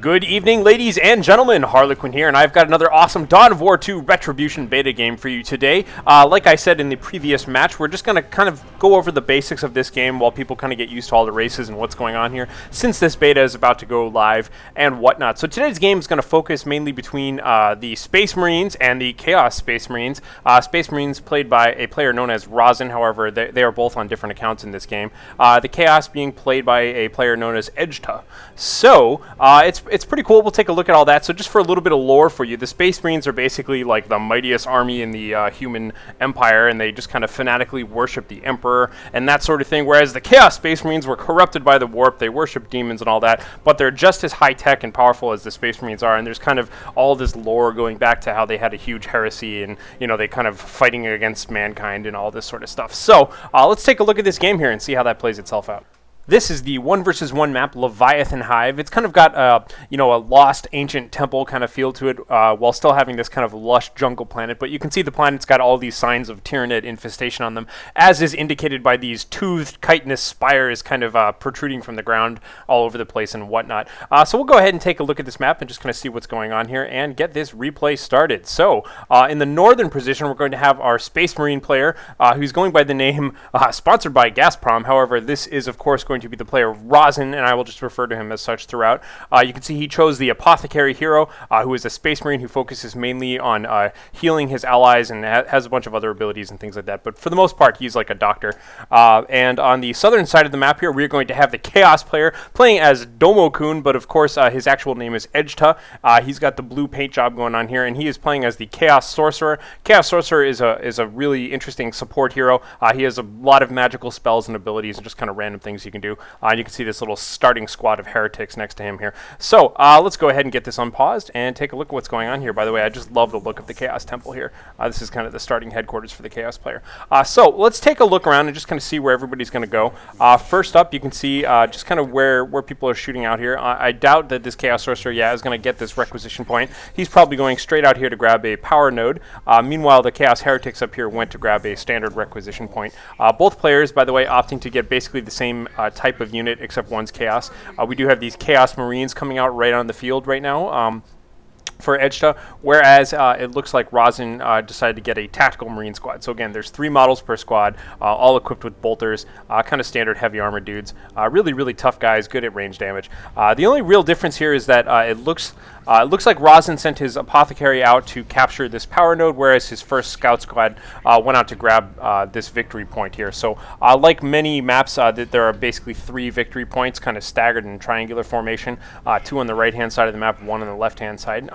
Good evening, ladies and gentlemen. Harlequin here, and I've got another awesome Dawn of War 2 Retribution beta game for you today. Like I said in the previous match, we're just going to kind of go over the basics of this game while people kind of get used to all the races and what's going on here, since this beta is about to go live and whatnot. So today's game is going to focus mainly between the Space Marines and the Chaos Space Marines. Space Marines played by a player known as Rosen, however, they are both on different accounts in this game. The Chaos being played by a player known as Edjtuh. So, it's pretty cool. We'll take a look at all that. So just for a little bit of lore for you, the Space Marines are basically like the mightiest army in the human empire, and they just kind of fanatically worship the Emperor and that sort of thing, whereas the Chaos Space Marines were corrupted by the warp. They worship demons and all that, but they're just as high-tech and powerful as the Space Marines are, and there's kind of all this lore going back to how they had a huge heresy and, you know, they kind of fighting against mankind and all this sort of stuff. So let's take a look at this game here and see how that plays itself out. This is the 1 versus 1 map, Leviathan Hive. It's kind of got a lost ancient temple kind of feel to it, while still having this kind of lush jungle planet. But you can see the planet's got all these signs of Tyranid infestation on them, as is indicated by these toothed chitinous spires kind of protruding from the ground all over the place and whatnot. So we'll go ahead and take a look at this map and just kind of see what's going on here and get this replay started. So in the northern position, we're going to have our Space Marine player, who's going by the name sponsored by Gazprom. However, this is of course going to be the player Rosen, and I will just refer to him as such throughout. You can see he chose the Apothecary hero, who is a Space Marine who focuses mainly on healing his allies and has a bunch of other abilities and things like that. But for the most part, he's like a doctor. And on the southern side of the map here, we're going to have the Chaos player playing as Domo-kun, but of course his actual name is Edjtuh. He's got the blue paint job going on here, and he is playing as the Chaos Sorcerer. Chaos Sorcerer is a really interesting support hero. He has a lot of magical spells and abilities and just kind of random things you can do. You can see this little starting squad of heretics next to him here. So let's go ahead and get this unpaused and take a look at what's going on here. By the way, I just love the look of the Chaos Temple here. This is kind of the starting headquarters for the Chaos player. So let's take a look around and just kind of see where everybody's going to go. First up, you can see just kind of where people are shooting out here. I doubt that this Chaos Sorcerer, is going to get this requisition point. He's probably going straight out here to grab a power node. Meanwhile, the Chaos Heretics up here went to grab a standard requisition point. Both players, by the way, opting to get basically the same type of unit, except one's Chaos. We do have these Chaos Marines coming out right on the field right now. For Edjtuh, whereas it looks like Rosen decided to get a tactical Marine squad. So again, there's 3 models per squad, all equipped with bolters, kind of standard heavy armor dudes. Really, really tough guys, good at range damage. The only real difference here is that it looks like Rosen sent his Apothecary out to capture this power node, whereas his first scout squad went out to grab this victory point here. So like many maps, there are basically 3 victory points, kind of staggered in triangular formation, 2 on the right-hand side of the map, 1 on the left-hand side.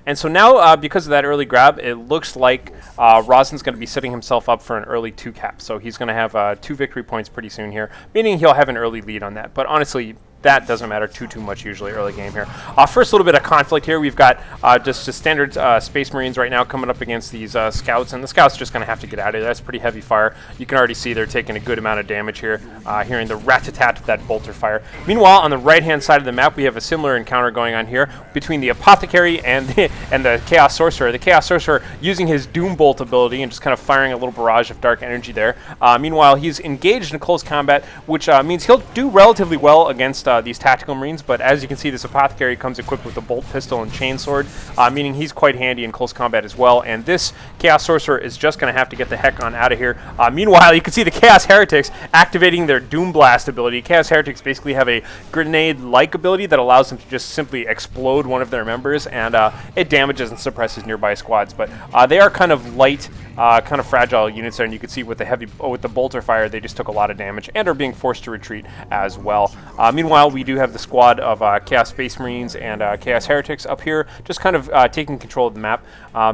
And so now, because of that early grab, it looks like Rosen's going to be setting himself up for an early 2 cap. So he's going to have 2 victory points pretty soon here, meaning he'll have an early lead on that. But honestly, that doesn't matter too much usually early game here. First, a little bit of conflict here. We've got just standard Space Marines right now coming up against these scouts, and the scouts are just going to have to get out of here. That's pretty heavy fire. You can already see they're taking a good amount of damage here, hearing the rat-a-tat of that bolter fire. Meanwhile, on the right-hand side of the map, we have a similar encounter going on here between the Apothecary and the Chaos Sorcerer. The Chaos Sorcerer using his Doom Bolt ability and just kind of firing a little barrage of dark energy there. Meanwhile, he's engaged in close combat, which means he'll do relatively well against these tactical Marines, but as you can see, this Apothecary comes equipped with a bolt pistol and chainsword, meaning he's quite handy in close combat as well, and this Chaos Sorcerer is just going to have to get the heck on out of here. Meanwhile, you can see the Chaos Heretics activating their Doom Blast ability. Chaos Heretics basically have a grenade-like ability that allows them to just simply explode one of their members, and it damages and suppresses nearby squads, but they are kind of light, kind of fragile units there, and you can see with the bolter fire, they just took a lot of damage and are being forced to retreat as well. Meanwhile, we do have the squad of Chaos Space Marines and Chaos Heretics up here, just kind of taking control of the map.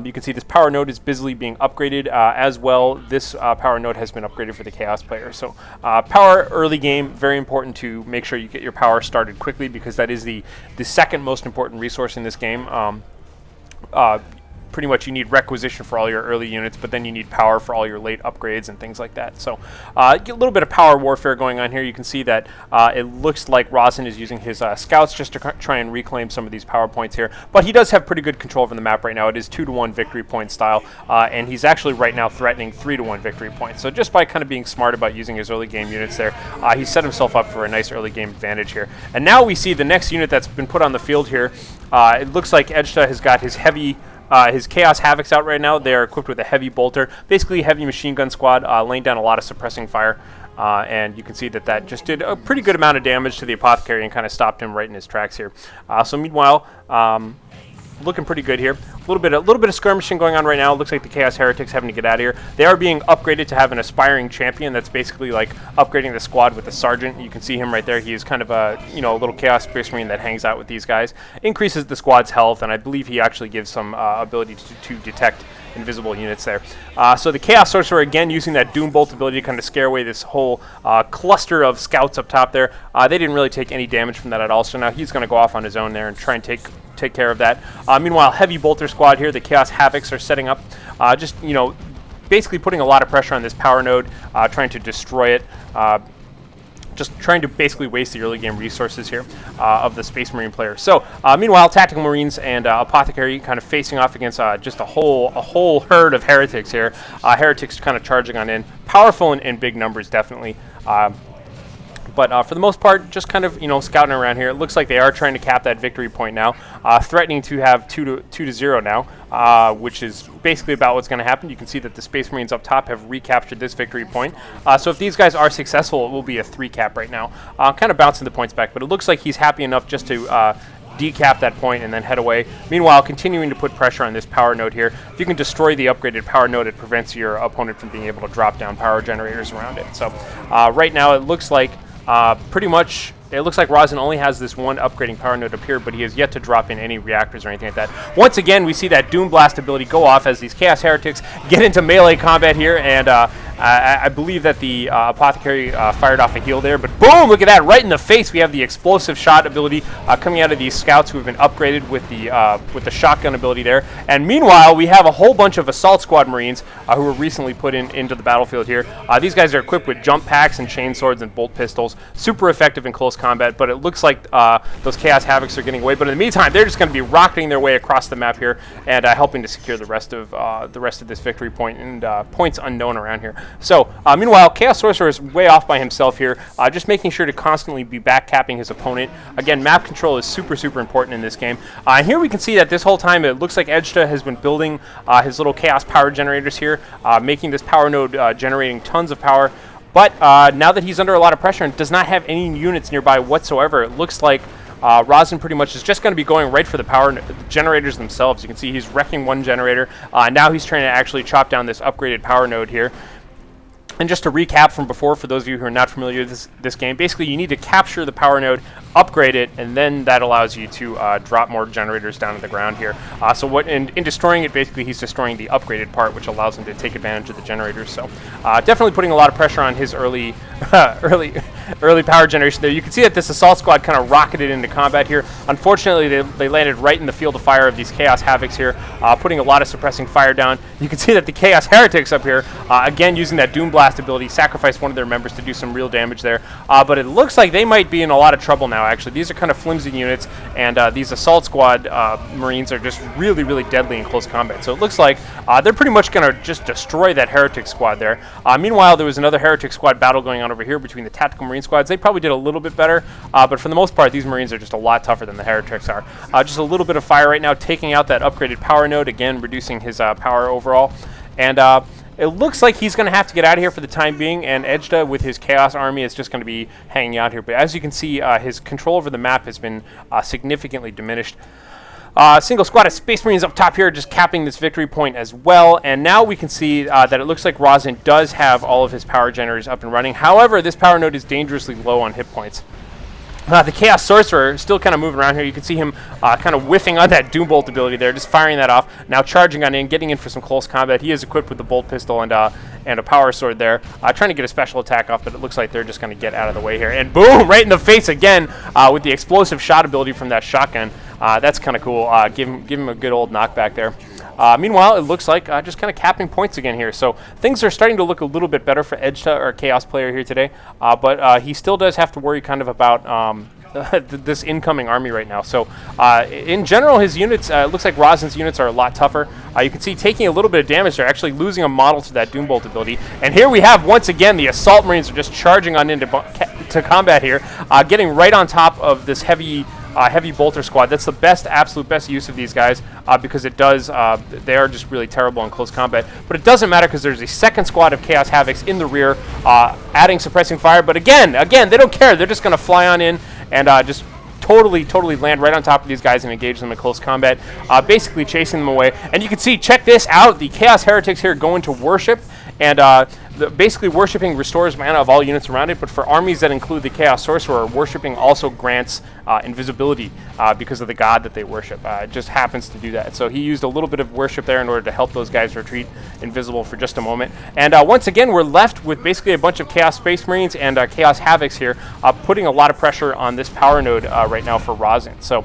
You can see this power node is busily being upgraded as well. This power node has been upgraded for the Chaos player. So power early game, very important to make sure you get your power started quickly, because that is the second most important resource in this game. pretty much you need requisition for all your early units, but then you need power for all your late upgrades and things like that. So a little bit of power warfare going on here. You can see that it looks like Rosen is using his scouts just to try and reclaim some of these power points here, but he does have pretty good control over the map right now. It is 2-to-1 victory point style, and he's actually right now threatening 3-to-1 victory points. So just by kind of being smart about using his early game units there, he set himself up for a nice early game advantage here. And now we see the next unit that's been put on the field here. It looks like Edjtuh has got his heavy his Chaos Havocs out right now. They're equipped with a heavy bolter, basically a heavy machine gun squad, laying down a lot of suppressing fire. And you can see that that just did a pretty good amount of damage to the Apothecary and kind of stopped him right in his tracks here. So meanwhile, looking pretty good here. A little bit of skirmishing going on right now. It looks like the Chaos Heretics having to get out of here. They are being upgraded to have an aspiring champion. That's basically like upgrading the squad with a sergeant. You can see him right there. He is kind of a a little Chaos Space Marine that hangs out with these guys. Increases the squad's health, and I believe he actually gives some ability to detect invisible units there. So the Chaos Sorcerer, again, using that Doom Bolt ability to kind of scare away this whole cluster of scouts up top there. They didn't really take any damage from that at all, so now he's going to go off on his own there and try and take care of that. Meanwhile, heavy bolter squad here, the Chaos Havocs are setting up, just, basically putting a lot of pressure on this power node, trying to destroy it. Just trying to basically waste the early game resources here of the Space Marine player. So meanwhile, Tactical Marines and Apothecary kind of facing off against just a whole herd of heretics here. Heretics kind of charging on in, powerful in big numbers, definitely. But for the most part, just kind of scouting around here. It looks like they are trying to cap that victory point now, threatening to have 2-0 now, which is basically about what's going to happen. You can see that the Space Marines up top have recaptured this victory point. So if these guys are successful, it will be a 3-cap right now, kind of bouncing the points back. But it looks like he's happy enough just to decap that point and then head away. Meanwhile, continuing to put pressure on this power node here. If you can destroy the upgraded power node, it prevents your opponent from being able to drop down power generators around it. So right now, it looks like pretty much, it looks like Rosen only has this one upgrading power node up here, but he has yet to drop in any reactors or anything like that. Once again, we see that Doom Blast ability go off as these Chaos Heretics get into melee combat here, and I believe that the Apothecary fired off a heal there, but boom, look at that, right in the face. We have the explosive shot ability coming out of these scouts who have been upgraded with the shotgun ability there. And meanwhile, we have a whole bunch of Assault Squad Marines who were recently put into the battlefield here. These guys are equipped with jump packs and chain swords and bolt pistols, super effective in close combat, but it looks like those Chaos Havocs are getting away. But in the meantime, they're just going to be rocketing their way across the map here and helping to secure the rest of this victory point and points unknown around here. So, meanwhile, Chaos Sorcerer is way off by himself here, just making sure to constantly be backcapping his opponent. Again, map control is super, super important in this game. Here we can see that this whole time it looks like Edjtuh has been building his little Chaos power generators here, making this power node generating tons of power. But now that he's under a lot of pressure and does not have any units nearby whatsoever, it looks like Rosen pretty much is just going to be going right for the power generators themselves. You can see he's wrecking one generator. Now he's trying to actually chop down this upgraded power node here. And just to recap from before, for those of you who are not familiar with this game, basically you need to capture the power node, upgrade it, and then that allows you to drop more generators down to the ground here. So in destroying it, basically he's destroying the upgraded part, which allows him to take advantage of the generators. So definitely putting a lot of pressure on his early power generation there. You can see that this Assault Squad kind of rocketed into combat here. Unfortunately, they landed right in the field of fire of these Chaos Havocs here, putting a lot of suppressing fire down. You can see that the Chaos Heretics up here, again using that Doom Blast ability, sacrificed one of their members to do some real damage there. But it looks like they might be in a lot of trouble now, actually. These are kind of flimsy units, and these Assault Squad Marines are just really, really deadly in close combat. So it looks like they're pretty much going to just destroy that Heretic Squad there. Meanwhile, there was another Heretic Squad battle going on over here between the Tactical Marine Squads. They probably did a little bit better, but for the most part, these Marines are just a lot tougher than the Heretics are. Just a little bit of fire right now, taking out that upgraded power node, again, reducing his power overall. And it looks like he's going to have to get out of here for the time being, and Edjtuh with his Chaos Army is just going to be hanging out here. But as you can see, his control over the map has been significantly diminished. Single squad of Space Marines up top here just capping this victory point as well. And now we can see that it looks like Rosen does have all of his power generators up and running. However, this power node is dangerously low on hit points. The Chaos Sorcerer still kind of moving around here. You can see him kind of whiffing on that Doom Bolt ability there, just firing that off. Now charging on in, getting in for some close combat. He is equipped with the Bolt Pistol and a Power Sword there. Trying to get a special attack off, but it looks like they're just going to get out of the way here. And boom, right in the face again with the explosive shot ability from that shotgun. That's kind of cool. Give him a good old knockback there. Meanwhile, it looks like just kind of capping points again here. So things are starting to look a little bit better for Edjtuh, our Chaos player here today. But he still does have to worry kind of about this incoming army right now. So in general, his units, it looks like Rosen's units are a lot tougher. You can see taking a little bit of damage. They're actually losing a model to that Doombolt ability. And here we have, once again, the Assault Marines are just charging on into combat here, getting right on top of this heavy bolter squad. That's the best, absolute best use of these guys because it does, they are just really terrible in close combat. But it doesn't matter because there's a second squad of Chaos Havocs in the rear, adding suppressing fire. But again, they don't care. They're just going to fly on in and just totally land right on top of these guys and engage them in close combat, basically chasing them away. And you can see, check this out, the Chaos Heretics here go into worship, and basically worshiping restores mana of all units around it, but for armies that include the Chaos Sorcerer, worshiping also grants invisibility because of the god that they worship. It just happens to do that. So he used a little bit of worship there in order to help those guys retreat invisible for just a moment. And once again, we're left with basically a bunch of Chaos Space Marines and Chaos Havocs here, putting a lot of pressure on this power node right now for Rosen. So